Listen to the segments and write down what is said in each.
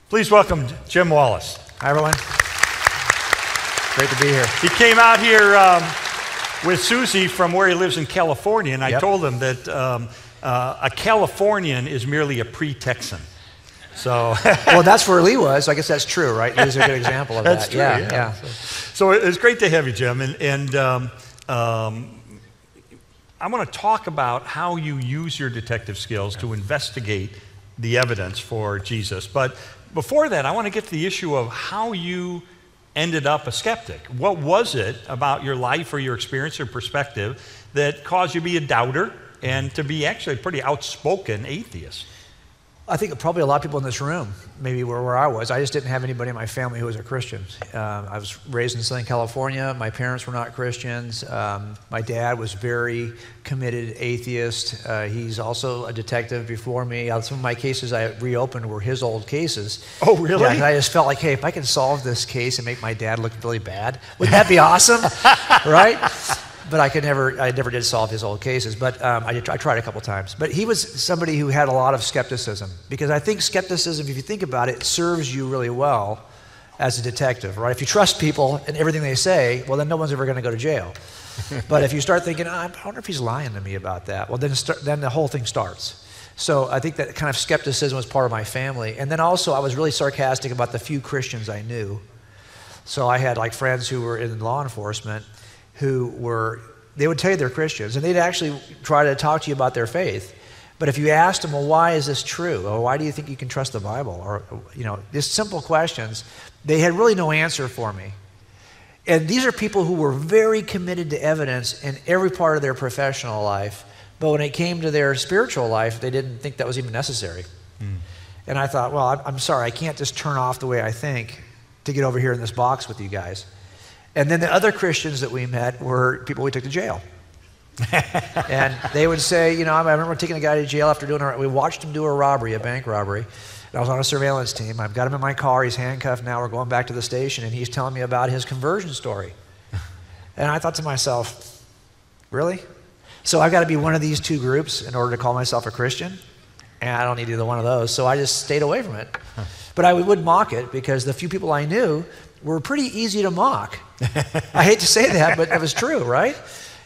Please welcome Jim Wallace. Hi, everyone. Great to be here. He came out here with Susie from where he lives in California, and I told him that a Californian is merely a pre-Texan. So, well, that's where Lee was. So I guess that's true, right? Lee's a good example of that's that. True, yeah. So it's great to have you, Jim. And I want to talk about how you use your detective skills to investigate the evidence for Jesus. But before that, I want to get to the issue of how you ended up a skeptic. What was it about your life or your experience or perspective that caused you to be a doubter and to be actually a pretty outspoken atheist? I think probably a lot of people in this room, maybe where I was, I just didn't have anybody in my family who was a Christian. I was raised in Southern California. My parents were not Christians. My dad was very committed atheist. He's also a detective before me. Some of my cases I reopened were his old cases. Oh, really? Yeah, and I just felt like, hey, if I can solve this case and make my dad look really bad, wouldn't that be awesome? Right? But I never did solve his old cases, but I tried a couple times. But he was somebody who had a lot of skepticism, because I think skepticism, if you think about it, serves you really well as a detective, right? If you trust people and everything they say, well, then no one's ever going to go to jail. But if you start thinking, I wonder if he's lying to me about that, well, then the whole thing starts. So I think that kind of skepticism was part of my family. And then also I was really sarcastic about the few Christians I knew. So I had like friends who were in law enforcement they would tell you they're Christians, and they'd actually try to talk to you about their faith. But if you asked them, well, why is this true? Or why do you think you can trust the Bible? Or, just simple questions, they had really no answer for me. And these are people who were very committed to evidence in every part of their professional life, but when it came to their spiritual life, they didn't think that was even necessary. And I thought, well, I'm sorry, I can't just turn off the way I think to get over here in this box with you guys. And then the other Christians that we met were people we took to jail. And they would say, I remember taking a guy to jail after we watched him do a bank robbery. And I was on a surveillance team. I've got him in my car. He's handcuffed now. We're going back to the station, and he's telling me about his conversion story. And I thought to myself, really? So I've got to be one of these two groups in order to call myself a Christian? And I don't need either one of those. So I just stayed away from it. But I would mock it, because the few people I knew were pretty easy to mock. I hate to say that, but it was true, right?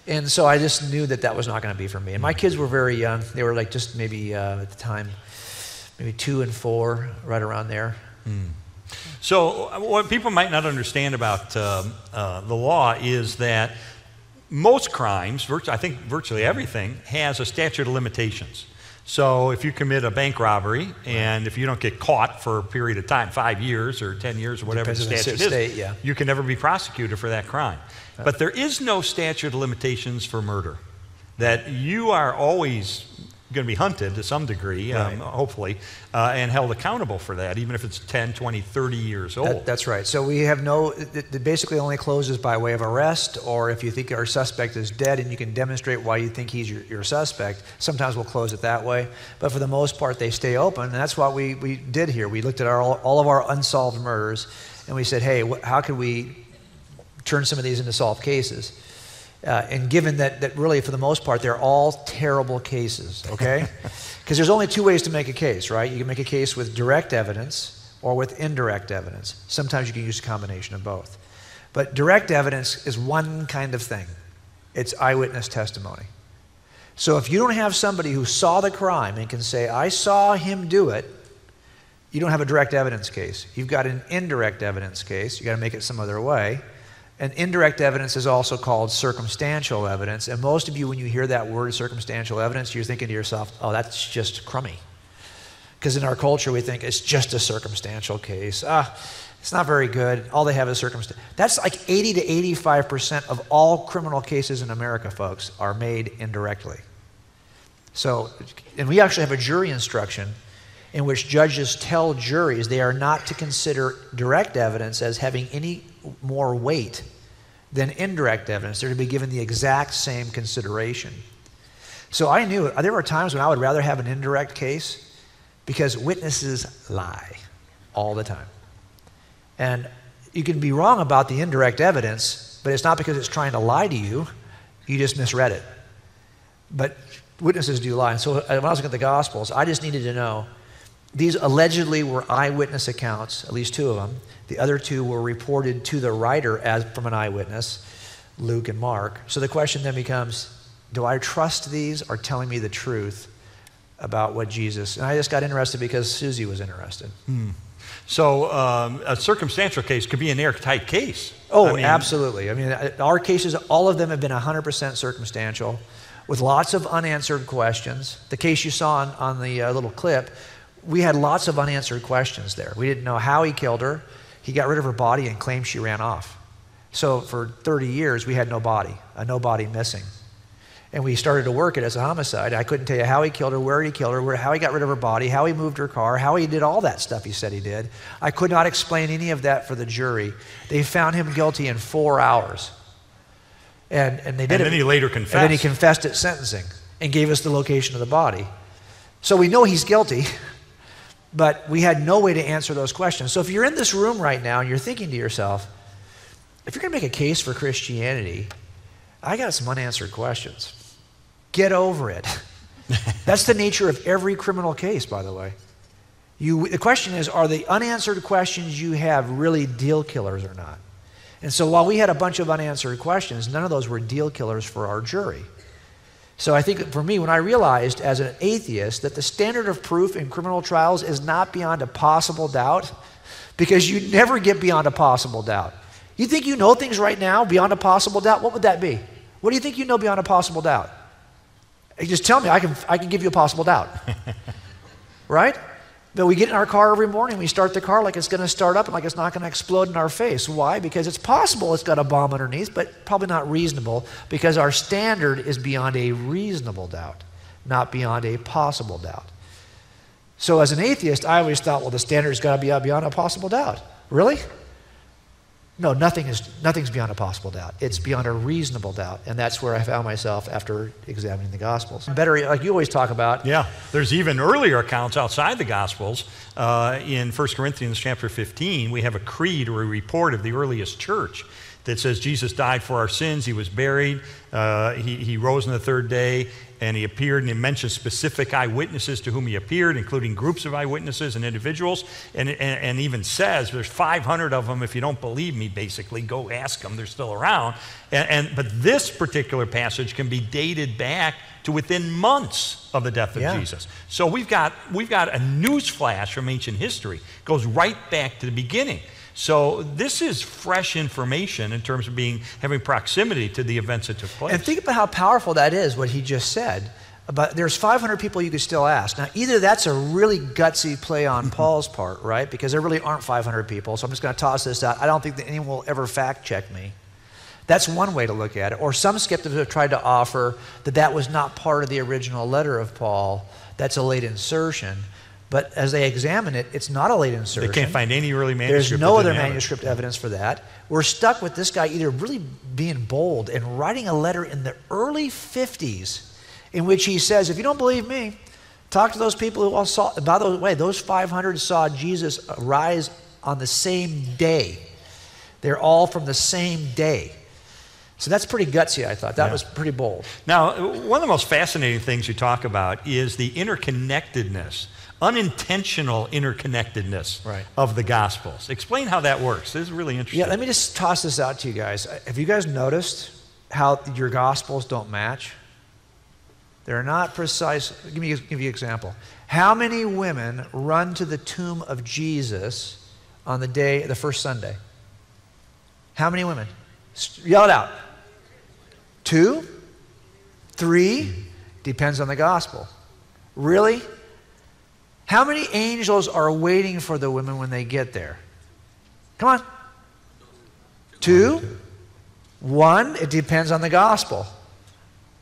And so I just knew that was not going to be for me. And my kids were very young. They were like just maybe at the time, maybe 2 and 4, right around there. So what people might not understand about the law is that most crimes, I think virtually everything, has a statute of limitations. So if you commit a bank robbery, and if you don't get caught for a period of time, 5 years or 10 years or whatever the statute is, you can never be prosecuted for that crime. But there is no statute of limitations for murder. That you are always going to be hunted to some degree, hopefully, and held accountable for that, even if it's 10, 20, 30 years old. That's right. So we have it basically only closes by way of arrest, or if you think our suspect is dead and you can demonstrate why you think he's your suspect, sometimes we'll close it that way. But for the most part, they stay open, and that's what we did here. We looked at all of our unsolved murders, and we said, hey, how could we turn some of these into solved cases? And given that really, for the most part, they're all terrible cases, okay? Because there's only 2 ways to make a case, right? You can make a case with direct evidence or with indirect evidence. Sometimes you can use a combination of both. But direct evidence is one kind of thing. It's eyewitness testimony. So if you don't have somebody who saw the crime and can say, I saw him do it, you don't have a direct evidence case. You've got an indirect evidence case. You've got to make it some other way. And indirect evidence is also called circumstantial evidence. And most of you, when you hear that word circumstantial evidence, you're thinking to yourself, oh, that's just crummy. Because in our culture, we think it's just a circumstantial case. It's not very good. All they have is circumstance. That's like 80 to 85% of all criminal cases in America, folks, are made indirectly. So, and we actually have a jury instruction in which judges tell juries they are not to consider direct evidence as having any more weight than indirect evidence. They're to be given the exact same consideration. So I knew there were times when I would rather have an indirect case, because witnesses lie all the time. And you can be wrong about the indirect evidence, but it's not because it's trying to lie to you. You just misread it. But witnesses do lie. And so when I was looking at the Gospels, I just needed to know, These allegedly were eyewitness accounts, at least 2 of them. The other 2 were reported to the writer as from an eyewitness, Luke and Mark. So the question then becomes, do I trust these are telling me the truth about what Jesus... And I just got interested because Susie was interested. So a circumstantial case could be an airtight case. Oh, absolutely. I mean, our cases, all of them have been 100% circumstantial with lots of unanswered questions. The case you saw on the little clip, we had lots of unanswered questions there. We didn't know how he killed her. He got rid of her body and claimed she ran off. So for 30 years, we had no body missing. And we started to work it as a homicide. I couldn't tell you how he killed her, where he killed her, how he got rid of her body, how he moved her car, how he did all that stuff he said he did. I could not explain any of that for the jury. They found him guilty in 4 hours. And they did it. And then he later confessed. And then he confessed at sentencing and gave us the location of the body. So we know he's guilty, but we had no way to answer those questions. So if you're in this room right now and you're thinking to yourself, if you're going to make a case for Christianity, I got some unanswered questions. Get over it. That's the nature of every criminal case, by the way. The question is, are the unanswered questions you have really deal killers or not? And so while we had a bunch of unanswered questions, none of those were deal killers for our jury. So I think for me, when I realized as an atheist that the standard of proof in criminal trials is not beyond a possible doubt, because you never get beyond a possible doubt. You think you know things right now beyond a possible doubt? What would that be? What do you think you know beyond a possible doubt? You just tell me, I can give you a possible doubt. Right? But we get in our car every morning, we start the car like it's going to start up and like it's not going to explode in our face. Why? Because it's possible it's got a bomb underneath, but probably not reasonable, because our standard is beyond a reasonable doubt, not beyond a possible doubt. So as an atheist, I always thought, well, the standard's got to be beyond a possible doubt. Really? No, nothing's beyond a possible doubt. It's beyond a reasonable doubt. And that's where I found myself after examining the Gospels. Better, like you always talk about. Yeah, there's even earlier accounts outside the Gospels. In 1 Corinthians chapter 15, we have a creed or a report of the earliest church that says Jesus died for our sins, he was buried, he rose on the 3rd day, and he appeared, and he mentions specific eyewitnesses to whom he appeared, including groups of eyewitnesses and individuals, and even says there's 500 of them. If you don't believe me, basically, go ask them. They're still around. But this particular passage can be dated back to within months of the death of Jesus. So we've got a news flash from ancient history. It goes right back to the beginning. So this is fresh information in terms of having proximity to the events that took place. And think about how powerful that is, what he just said. About there's 500 people you could still ask. Now, either that's a really gutsy play on Paul's part, right? Because there really aren't 500 people, so I'm just going to toss this out. I don't think that anyone will ever fact check me. That's one way to look at it. Or some skeptics have tried to offer that was not part of the original letter of Paul. That's a late insertion. But as they examine it, it's not a late insertion. They can't find any early manuscript. There's no other manuscript evidence for that. We're stuck with this guy either really being bold and writing a letter in the early 50s in which he says, if you don't believe me, talk to those people who all saw, by the way, those 500 saw Jesus rise on the same day. They're all from the same day. So that's pretty gutsy, I thought. That was pretty bold. Now, one of the most fascinating things you talk about is the interconnectedness, unintentional interconnectedness of the Gospels. Explain how that works. This is really interesting. Yeah, let me just toss this out to you guys. Have you guys noticed how your Gospels don't match? They're not precise. Give you an example. How many women run to the tomb of Jesus on the first Sunday? How many women? Yell it out. 2? 3? Depends on the Gospel. Really? How many angels are waiting for the women when they get there? Come on. 2? 1? It depends on the Gospel.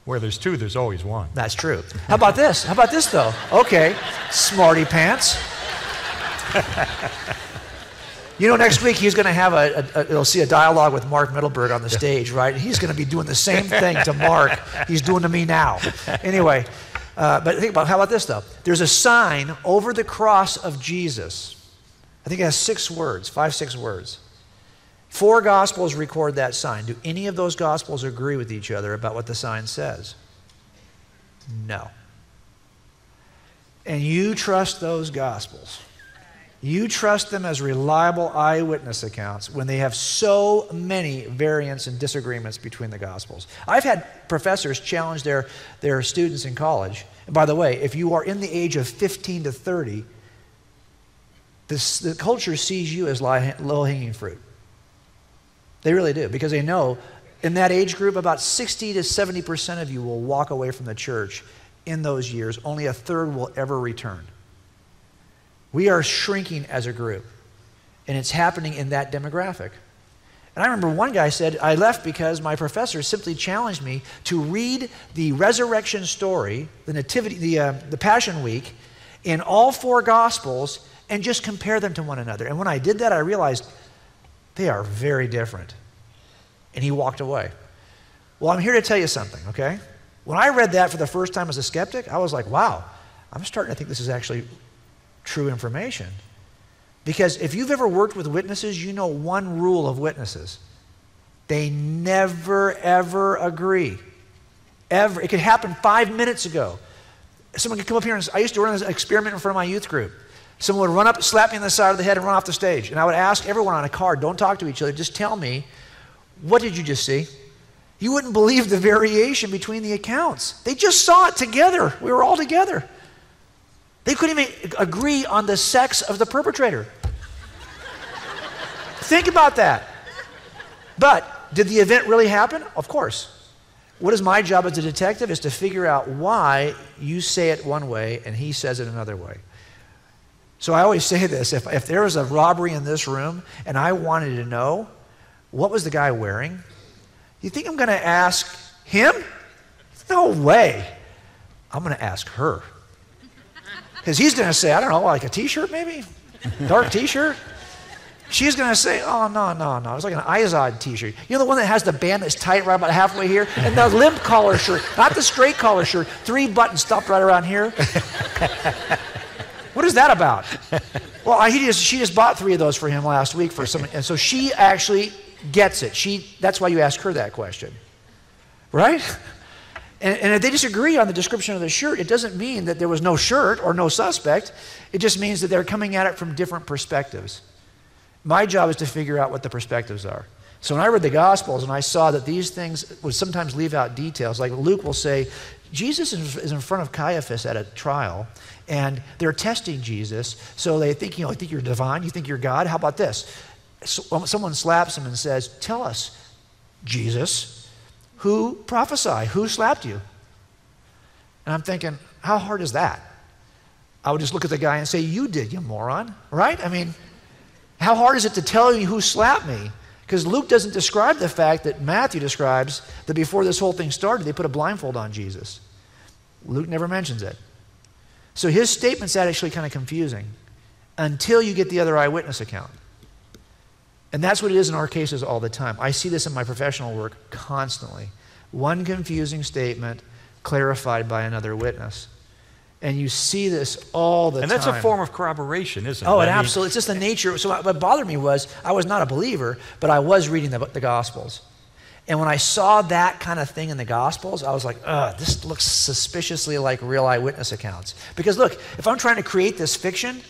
Where there's 2, there's always 1. That's true. How about this? How about this, though? Okay, smarty pants. You know, next week he's going to have you'll see a dialogue with Mark Middleburg on the stage, right? He's going to be doing the same thing to Mark he's doing to me now. Anyway, but think about, how about this, though? There's a sign over the cross of Jesus. I think it has 6 words, 5, 6 words. 4 Gospels record that sign. Do any of those Gospels agree with each other about what the sign says? No. and you trust those Gospels. You trust them as reliable eyewitness accounts when they have so many variants and disagreements between the Gospels. I've had professors challenge their students in college. And by the way, if you are in the age of 15 to 30, the culture sees you as low-hanging fruit. They really do, because they know in that age group, about 60 to 70% of you will walk away from the church in those years. Only a third will ever return. We are shrinking as a group, and it's happening in that demographic. And I remember one guy said, I left because my professor simply challenged me to read the resurrection story, the nativity, the Passion Week, in all 4 Gospels and just compare them to one another. And when I did that, I realized they are very different. And he walked away. Well, I'm here to tell you something, okay? When I read that for the first time as a skeptic, I was like, wow, I'm starting to think this is actually true information. Because if you've ever worked with witnesses, you know one rule of witnesses. They never, ever agree. Ever. It could happen 5 minutes ago. Someone could come up here and I used to run this experiment in front of my youth group. Someone would run up, slap me in the side of the head, and run off the stage. And I would ask everyone on a card, don't talk to each other, just tell me, what did you just see? You wouldn't believe the variation between the accounts. They just saw it together. We were all together. They couldn't even agree on the sex of the perpetrator. Think about that. But did the event really happen? Of course. What is my job as a detective is to figure out why you say it one way and he says it another way. So I always say this, if there was a robbery in this room and I wanted to know what was the guy wearing, you think I'm going to ask him? No way. I'm going to ask her. Because he's going to say, I don't know, like a t-shirt maybe? Dark t-shirt? She's going to say, oh, no. It's like an Izod t-shirt. You know the one that has the band that's tight right about halfway here? And the limp collar shirt, not the straight collar shirt, 3 buttons stopped right around here. What is that about? Well, she just bought 3 of those for him last week for some, and so she actually gets it. That's why you ask her that question, right? And if they disagree on the description of the shirt, it doesn't mean that there was no shirt or no suspect. It just means that they're coming at it from different perspectives. My job is to figure out what the perspectives are. So when I read the Gospels and I saw that these things would sometimes leave out details, like Luke will say, Jesus is in front of Caiaphas at a trial, and they're testing Jesus, so they think, you think you're divine, you think you're God, how about this? So, someone slaps him and says, tell us, Jesus, who prophesied? Who slapped you? And I'm thinking, how hard is that? I would just look at the guy and say, you did, you moron, right? I mean, how hard is it to tell you who slapped me? Because Luke doesn't describe the fact that Matthew describes that before this whole thing started, they put a blindfold on Jesus. Luke never mentions it. So his statement's actually kind of confusing until you get the other eyewitness account. And that's what it is in our cases all the time. I see this in my professional work constantly. One confusing statement clarified by another witness. And you see this all the time. And that's a form of corroboration, isn't it? Oh, absolutely. It's just the nature. So what bothered me was I was not a believer, but I was reading the Gospels. And when I saw that kind of thing in the Gospels, I was like, this looks suspiciously like real eyewitness accounts. Because look, if I'm trying to create this fiction,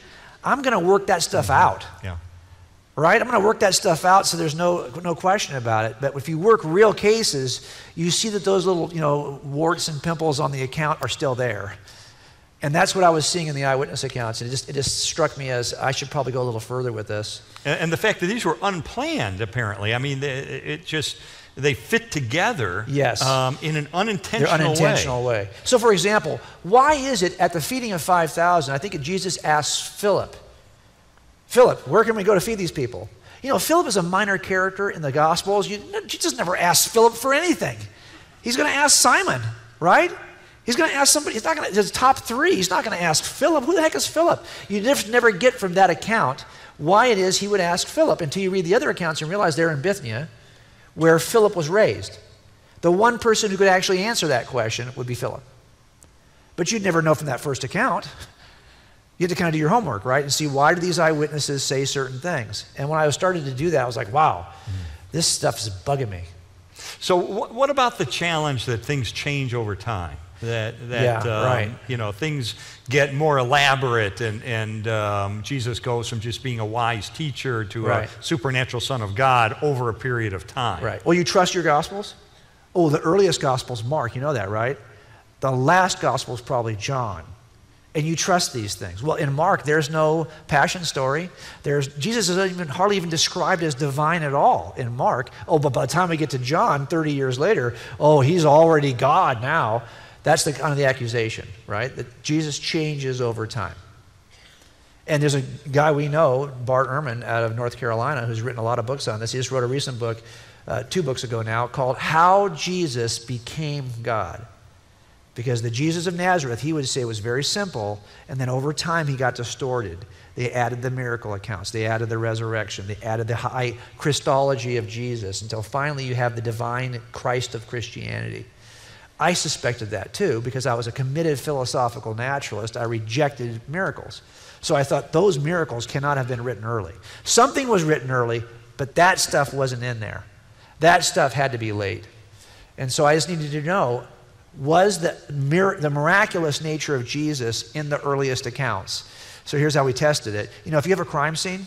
I'm going to work that stuff out. Yeah. Right? I'm going to work that stuff out so there's no question about it. But if you work real cases, you see that those little, warts and pimples on the account are still there. And that's what I was seeing in the eyewitness accounts. And it just struck me as I should probably go a little further with this. And the fact that these were unplanned, apparently. I mean, they fit together yes. In an unintentional way. So, for example, why is it at the feeding of 5,000, I think Jesus asks Philip, where can we go to feed these people? Philip is a minor character in the Gospels. Jesus never asks Philip for anything. He's going to ask Simon, right? He's going to ask somebody. He's not going to, his top 3, he's not going to ask Philip. Who the heck is Philip? You never get from that account why it is he would ask Philip until you read the other accounts and realize they're in Bithynia, where Philip was raised. The one person who could actually answer that question would be Philip. But you'd never know from that first account. You have to kind of do your homework, right? And see, why do these eyewitnesses say certain things? And when I started to do that, I was like, wow, this stuff is bugging me. So what about the challenge that things change over time? That right. you know, things get more elaborate, and Jesus goes from just being a wise teacher to Right. a supernatural Son of God over a period of time. Right. Well, you trust your Gospels? Oh, the earliest Gospel's Mark. You know that, right? The last Gospel is probably John. And you trust these things. Well, in Mark, there's no passion story. Jesus isn't hardly even described as divine at all in Mark. Oh, but by the time we get to John, 30 years later, oh, he's already God now. That's the kind of the accusation, right? That Jesus changes over time. And there's a guy we know, Bart Ehrman, out of North Carolina, who's written a lot of books on this. He just wrote a recent book, 2 books ago now, called How Jesus Became God. Because the Jesus of Nazareth, he would say, was very simple, and then over time he got distorted. They added the miracle accounts. They added the resurrection. They added the high Christology of Jesus until finally you have the divine Christ of Christianity. I suspected that too because I was a committed philosophical naturalist. I rejected miracles. So I thought those miracles cannot have been written early. Something was written early, but that stuff wasn't in there. That stuff had to be late. And so I just needed to know, was the miraculous nature of Jesus in the earliest accounts? So here's how we tested it. You know, if you have a crime scene,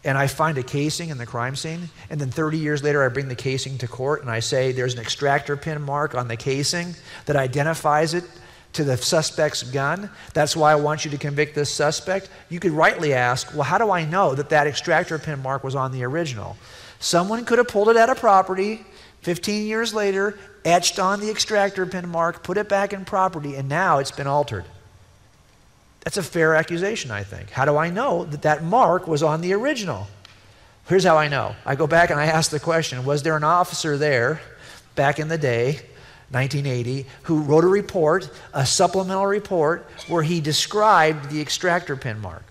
and I find a casing in the crime scene, and then 30 years later I bring the casing to court and I say there's an extractor pin mark on the casing that identifies it to the suspect's gun, that's why I want you to convict this suspect, you could rightly ask, well, how do I know that that extractor pin mark was on the original? Someone could have pulled it out of property, 15 years later, etched on the extractor pin mark, put it back in property, and now it's been altered. That's a fair accusation, I think. How do I know that that mark was on the original? Here's how I know. I go back and I ask the question, was there an officer there back in the day, 1980, who wrote a report, a supplemental report, where he described the extractor pin mark?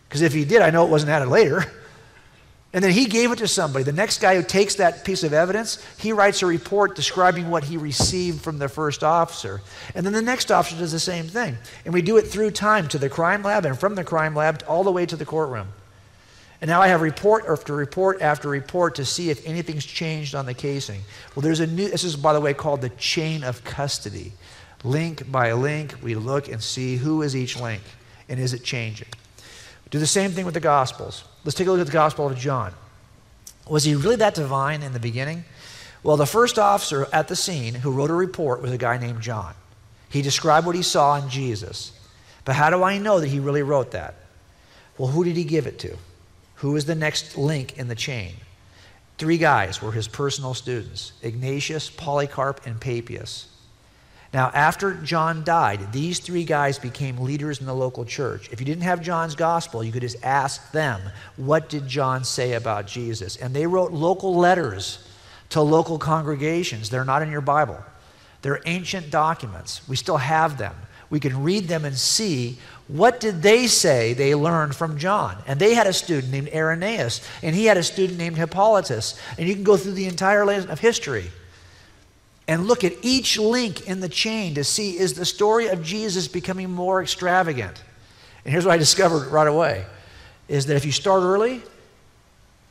Because if he did, I know it wasn't added later. And then he gave it to somebody. The next guy who takes that piece of evidence, he writes a report describing what he received from the first officer. And then the next officer does the same thing. And we do it through time to the crime lab and from the crime lab all the way to the courtroom. And now I have report after report after report to see if anything's changed on the casing. Well, there's a new, this is, by the way, called the chain of custody. Link by link, we look and see who is each link and is it changing. Do the same thing with the Gospels. Let's take a look at the Gospel of John. Was he really that divine in the beginning? Well, the first officer at the scene who wrote a report was a guy named John. He described what he saw in Jesus. But how do I know that he really wrote that? Well, who did he give it to? Who is the next link in the chain? 3 guys were his personal students, Ignatius, Polycarp, and Papias. Now, after John died, these 3 guys became leaders in the local church. If you didn't have John's gospel, you could just ask them, what did John say about Jesus? And they wrote local letters to local congregations. They're not in your Bible. They're ancient documents. We still have them. We can read them and see what did they say they learned from John. And they had a student named Irenaeus, and he had a student named Hippolytus. And you can go through the entire list of history and look at each link in the chain to see, is the story of Jesus becoming more extravagant? And here's what I discovered right away, is that if you start early,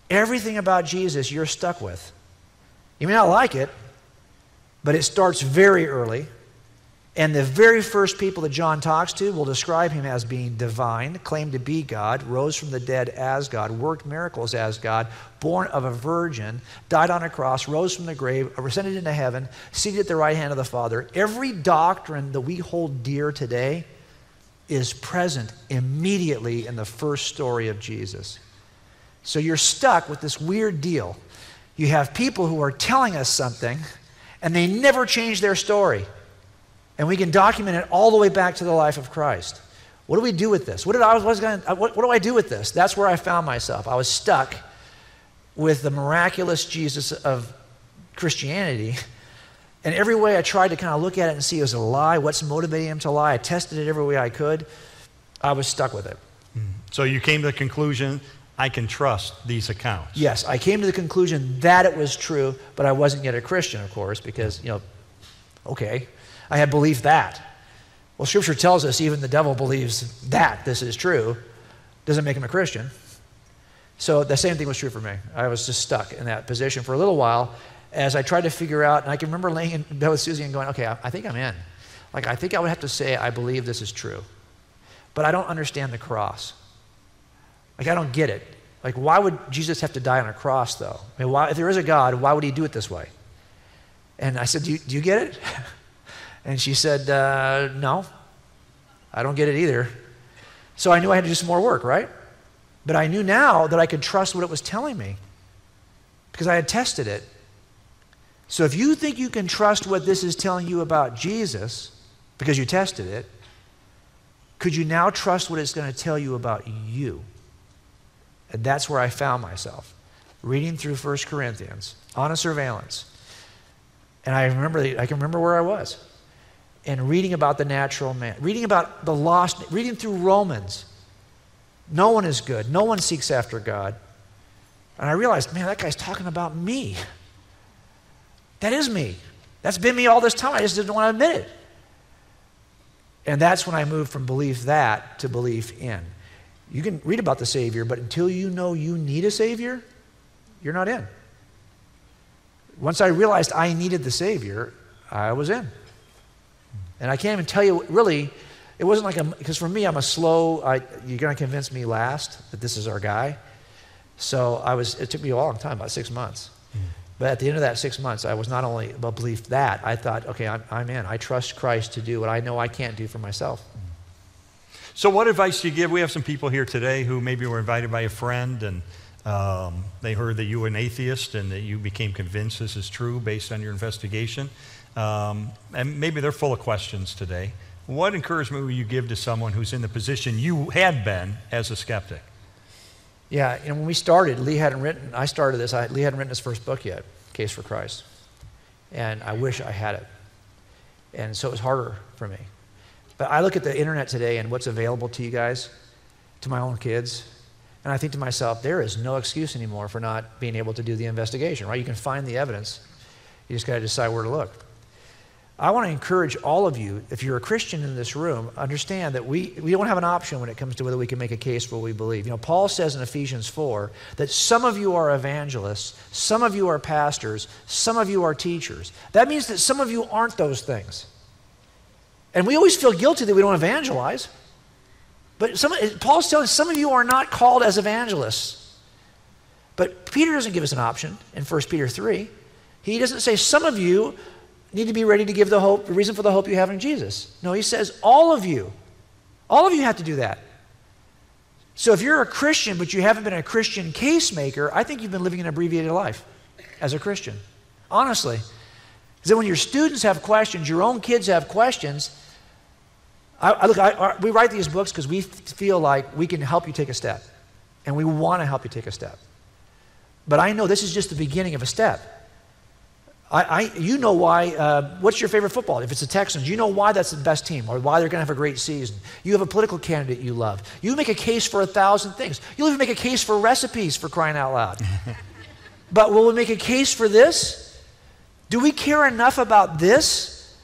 everything about Jesus you're stuck with. You may not like it, but it starts very early. And the very first people that John talks to will describe him as being divine, claimed to be God, rose from the dead as God, worked miracles as God, born of a virgin, died on a cross, rose from the grave, ascended into heaven, seated at the right hand of the Father. Every doctrine that we hold dear today is present immediately in the first story of Jesus. So you're stuck with this weird deal. You have people who are telling us something, and they never change their story. And we can document it all the way back to the life of Christ. What do we do with this? What do I do with this? That's where I found myself. I was stuck with the miraculous Jesus of Christianity. And every way I tried to kind of look at it and see, is it a lie? What's motivating him to lie? I tested it every way I could. I was stuck with it. So you came to the conclusion, I can trust these accounts. Yes, I came to the conclusion that it was true, but I wasn't yet a Christian, of course, because, okay, I had believed that. Well, Scripture tells us even the devil believes that this is true. Doesn't make him a Christian. So the same thing was true for me. I was just stuck in that position for a little while as I tried to figure out, and I can remember laying in bed with Susie and going, okay, I think I'm in. Like, I think I would have to say, I believe this is true. But I don't understand the cross. Like, I don't get it. Like, why would Jesus have to die on a cross, though? I mean, if there is a God, why would he do it this way? And I said, do you get it? And she said, no, I don't get it either. So I knew I had to do some more work, right? But I knew now that I could trust what it was telling me because I had tested it. So if you think you can trust what this is telling you about Jesus because you tested it, could you now trust what it's going to tell you about you? And that's where I found myself, reading through 1 Corinthians on a surveillance. And I can remember where I was. And reading about the natural man, reading about the lost, reading through Romans. No one is good. No one seeks after God. And I realized, man, that guy's talking about me. That is me. That's been me all this time. I just didn't want to admit it. And that's when I moved from belief that to belief in. You can read about the Savior, but until you know you need a Savior, you're not in. Once I realized I needed the Savior, I was in. And I can't even tell you, really, it wasn't like because for me, I'm a slow, you're going to convince me last that this is our guy. So it took me a long time, about 6 months. But at the end of that 6 months, I was not only about belief that, I thought, okay, I'm in. I trust Christ to do what I know I can't do for myself. So what advice do you give? We have some people here today who maybe were invited by a friend and they heard that you were an atheist and that you became convinced this is true based on your investigation. And maybe they're full of questions today. What encouragement will you give to someone who's in the position you had been as a skeptic? Yeah, when we started, Lee hadn't written his first book yet, Case for Christ. And I wish I had it. And so it was harder for me. But I look at the internet today and what's available to you guys, to my own kids, and I think to myself, there is no excuse anymore for not being able to do the investigation, right? You can find the evidence. You just got to decide where to look. I want to encourage all of you, if you're a Christian in this room, understand that we don't have an option when it comes to whether we can make a case for what we believe. Paul says in Ephesians 4 that some of you are evangelists, some of you are pastors, some of you are teachers. That means that some of you aren't those things. And we always feel guilty that we don't evangelize. But Paul's telling us some of you are not called as evangelists. But Peter doesn't give us an option in 1 Peter 3. He doesn't say some of you need to be ready to give the reason for the hope you have in Jesus. No, he says all of you have to do that. So if you're a Christian but you haven't been a Christian case maker, I think you've been living an abbreviated life as a Christian. Honestly. Because then when your students have questions, your own kids have questions, we write these books because we feel like we can help you take a step. And we want to help you take a step. But I know this is just the beginning of a step. You know why, what's your favorite football? If it's the Texans, you know why that's the best team or why they're going to have a great season. You have a political candidate you love. You make a case for 1,000 things. You'll even make a case for recipes, for crying out loud. But will we make a case for this? Do we care enough about this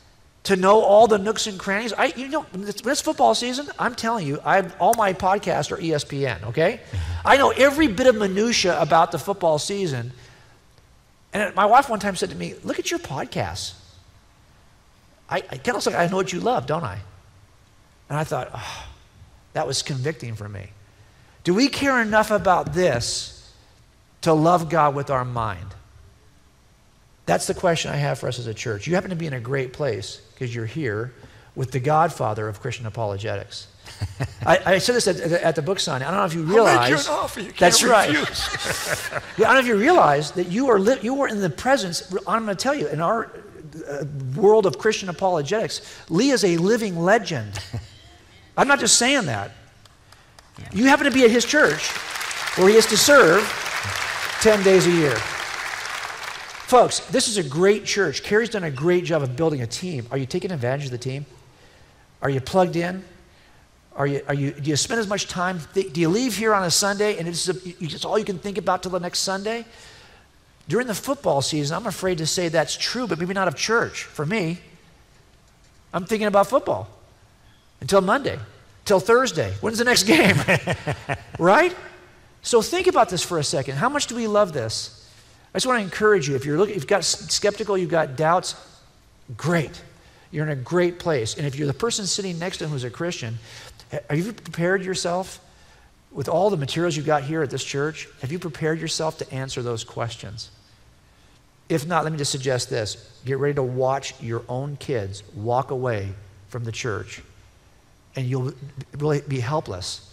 to know all the nooks and crannies? When it's football season, I'm telling you, all my podcasts are ESPN, okay? I know every bit of minutia about the football season. And my wife one time said to me, look at your podcasts. I kind of like, I know what you love, don't I? And I thought, oh, that was convicting for me. Do we care enough about this to love God with our mind? That's the question I have for us as a church. You happen to be in a great place because you're here with the godfather of Christian apologetics. I said this at the book signing. I don't know if you realize. I'll make you an offer you can't that's refuse. Right. I don't know if you realize that you are in the presence. I'm going to tell you, in our world of Christian apologetics, Lee is a living legend. I'm not just saying that. Yeah. You happen to be at his church where he is to serve 10 days a year. Folks, this is a great church. Carrie's done a great job of building a team. Are you taking advantage of the team? Are you plugged in? Do you spend as much time? Do you leave here on a Sunday and it's all you can think about till the next Sunday? During the football season, I'm afraid to say that's true, but maybe not of church. For me, I'm thinking about football until Monday, till Thursday. When's the next game? Right? So think about this for a second. How much do we love this? I just want to encourage you. If you've got skeptical, you've got doubts, great. You're in a great place. And if you're the person sitting next to him who's a Christian, have you prepared yourself with all the materials you got here at this church? Have you prepared yourself to answer those questions? If not, let me just suggest this. Get ready to watch your own kids walk away from the church, and you'll really be helpless.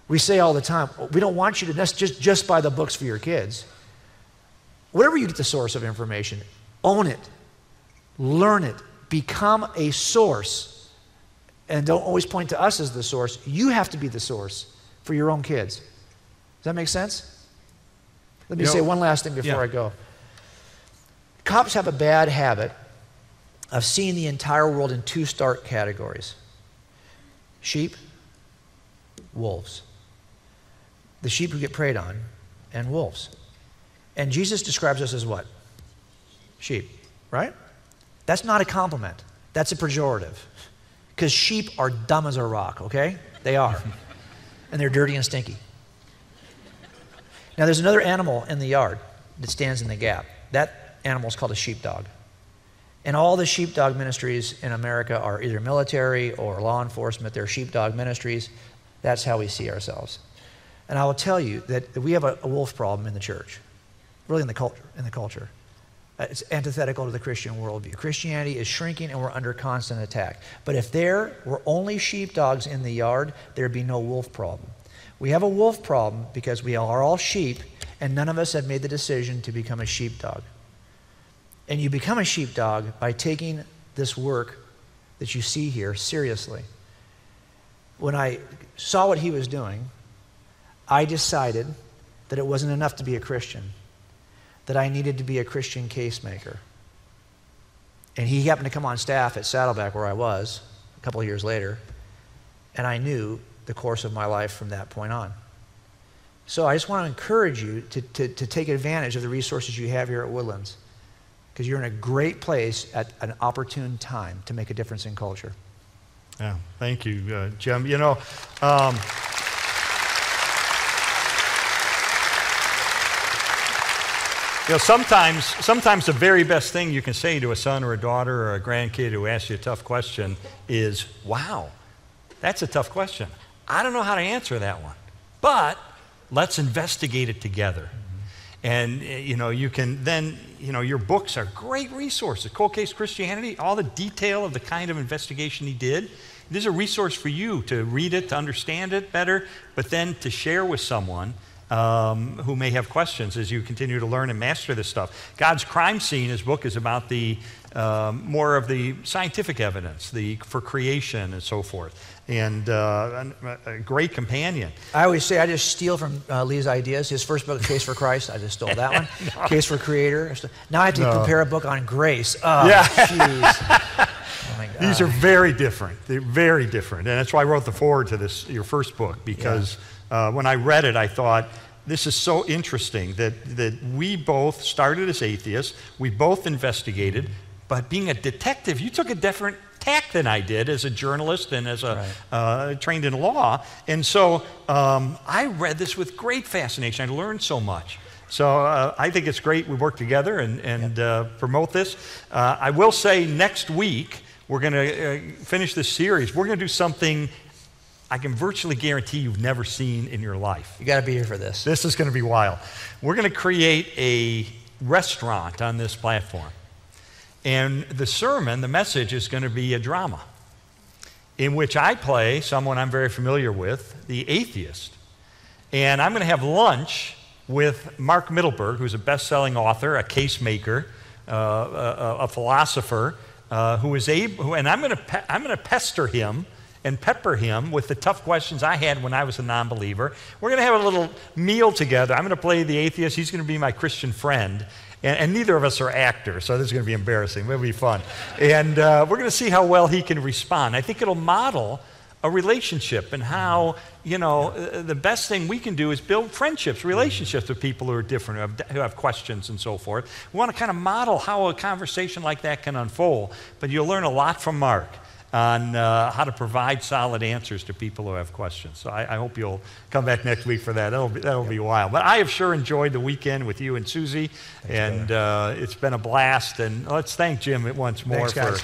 We say all the time, we don't want you to just buy the books for your kids. Wherever you get the source of information, own it, learn it, become a source, and don't always point to us as the source. You have to be the source for your own kids. Does that make sense? Let me say one last thing before I go. Cops have a bad habit of seeing the entire world in two stark categories: sheep, wolves. The sheep who get preyed on, and wolves. And Jesus describes us as what? Sheep, right? That's not a compliment. That's a pejorative. Because sheep are dumb as a rock, okay? They are. And they're dirty and stinky. Now, there's another animal in the yard that stands in the gap. That animal is called a sheepdog. And all the sheepdog ministries in America are either military or law enforcement. They're sheepdog ministries. That's how we see ourselves. And I will tell you that we have a wolf problem in the church, really in the culture. It's antithetical to the Christian worldview. Christianity is shrinking and we're under constant attack. But if there were only sheepdogs in the yard, there'd be no wolf problem. We have a wolf problem because we are all sheep and none of us have made the decision to become a sheepdog. And you become a sheepdog by taking this work that you see here seriously. When I saw what he was doing, I decided that it wasn't enough to be a Christian, that I needed to be a Christian case maker. And he happened to come on staff at Saddleback where I was a couple of years later, and I knew the course of my life from that point on. So I just want to encourage you to take advantage of the resources you have here at Woodlands, because you're in a great place at an opportune time to make a difference in culture. Yeah, thank you, Jim. Sometimes the very best thing you can say to a son or a daughter or a grandkid who asks you a tough question is, wow, that's a tough question. I don't know how to answer that one, but let's investigate it together. And, you can then, your books are great resources. Cold Case Christianity, all the detail of the kind of investigation he did. This is a resource for you to read it, to understand it better, but then to share with someone who may have questions as you continue to learn and master this stuff. God's Crime Scene, his book, is about the more of the scientific evidence for creation and so forth. And a great companion. I always say I just steal from Lee's ideas. His first book, Case for Christ, I just stole that one. No. Case for Creator. Now I have to prepare a book on grace. Oh, yeah. Jeez. Oh, my God. These are very different. They're very different. And that's why I wrote the foreword to your first book, because when I read it, I thought, this is so interesting that we both started as atheists, we both investigated, but being a detective, you took a different tack than I did as a journalist and as trained in law. And so I read this with great fascination. I learned so much. So I think it's great we work together and promote this. I will say next week, we're going to finish this series. We're going to do something I can virtually guarantee you've never seen in your life. You got to be here for this. This is going to be wild. We're going to create a restaurant on this platform. And the sermon, the message, is going to be a drama in which I play someone I'm very familiar with, the atheist. And I'm going to have lunch with Mark Middleberg, who's a best-selling author, a case maker, a philosopher, and I'm going to pester him and pepper him with the tough questions I had when I was a non-believer. We're going to have a little meal together. I'm going to play the atheist. He's going to be my Christian friend. And neither of us are actors, so this is going to be embarrassing. It'll be fun. And we're going to see how well he can respond. I think it'll model a relationship and how, the best thing we can do is build friendships, relationships with people who are different, who have questions and so forth. We want to kind of model how a conversation like that can unfold. But you'll learn a lot from Mark on how to provide solid answers to people who have questions. So I hope you'll come back next week for that. That'll be wild. But I have sure enjoyed the weekend with you and Susie, and it's been a blast. And let's thank Jim once more. Thanks, guys.